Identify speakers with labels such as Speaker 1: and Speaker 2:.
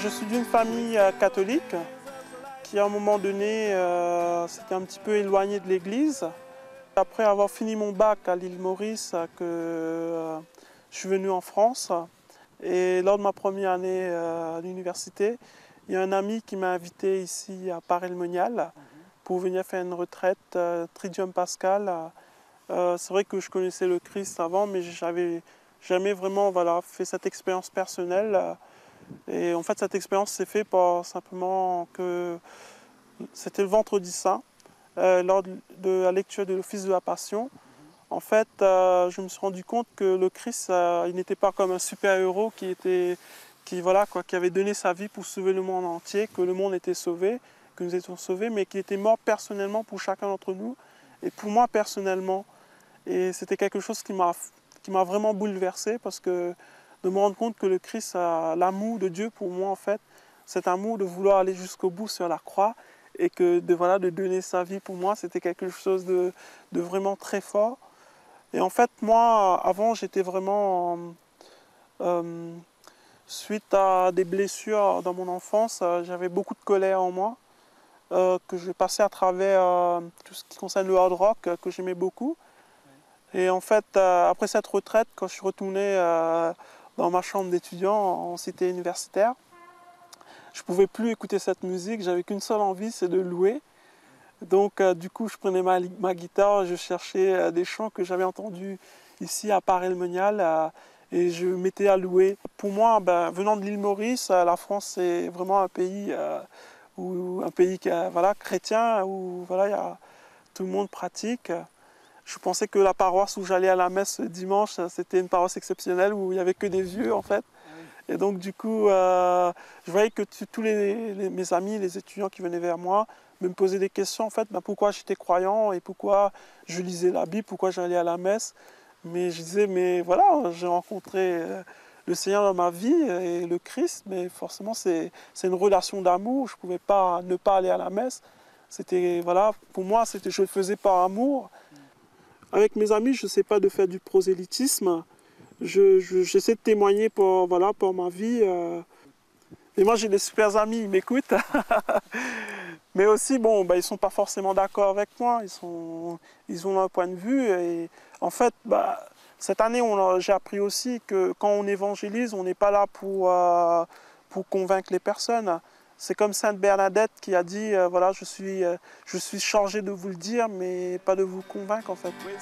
Speaker 1: Je suis d'une famille catholique qui, à un moment donné, s'était un petit peu éloignée de l'église. Après avoir fini mon bac à l'île Maurice, je suis venu en France. Et lors de ma première année à l'université, il y a un ami qui m'a invité ici à Paray-le-Monial pour venir faire une retraite Triduum Pascal. C'est vrai que je connaissais le Christ avant, mais je n'avais jamais vraiment fait cette expérience personnelle. Et en fait, cette expérience s'est faite par simplement que c'était le vendredi saint, lors de la lecture de l'office de la Passion. En fait, je me suis rendu compte que le Christ, il n'était pas comme un super-héros qui avait donné sa vie pour sauver le monde entier, que le monde était sauvé, que nous étions sauvés, mais qu'il était mort personnellement pour chacun d'entre nous et pour moi personnellement. Et c'était quelque chose qui m'a vraiment bouleversé parce que de me rendre compte que le Christ a l'amour de Dieu pour moi en fait, cet amour de vouloir aller jusqu'au bout sur la croix et que de donner sa vie pour moi, c'était quelque chose de vraiment très fort. Et en fait, moi, avant, j'étais vraiment, suite à des blessures dans mon enfance, j'avais beaucoup de colère en moi, que je passais à travers tout ce qui concerne le hard rock, que j'aimais beaucoup. Et en fait, après cette retraite, quand je suis retourné dans ma chambre d'étudiant en cité universitaire, je ne pouvais plus écouter cette musique, j'avais qu'une seule envie, c'est de louer. Donc du coup, je prenais ma guitare, je cherchais des chants que j'avais entendus ici à Paray-le-Monial et je me mettais à louer. Pour moi, venant de l'île Maurice, la France c'est vraiment un pays, chrétien où tout le monde pratique. Je pensais que la paroisse où j'allais à la messe dimanche, c'était une paroisse exceptionnelle où il n'y avait que des vieux en fait. Et donc du coup, je voyais que tous mes amis, les étudiants qui venaient vers moi, me posaient des questions en fait, pourquoi j'étais croyant et pourquoi je lisais la Bible, pourquoi j'allais à la messe. Mais je disais, mais voilà, j'ai rencontré le Seigneur dans ma vie et le Christ, mais forcément c'est une relation d'amour, je ne pouvais pas ne pas aller à la messe. C'était, voilà, pour moi, je le faisais par amour. Avec mes amis, je ne sais pas de faire du prosélytisme. J'essaie de témoigner pour ma vie. Et moi, j'ai des super amis, ils m'écoutent. Mais aussi, bon, ils ne sont pas forcément d'accord avec moi. Ils ont leur point de vue. Et en fait, cette année, j'ai appris aussi que quand on évangélise, on n'est pas là pour convaincre les personnes. C'est comme Sainte Bernadette qui a dit, voilà, je suis chargée de vous le dire, mais pas de vous convaincre en fait. Oui,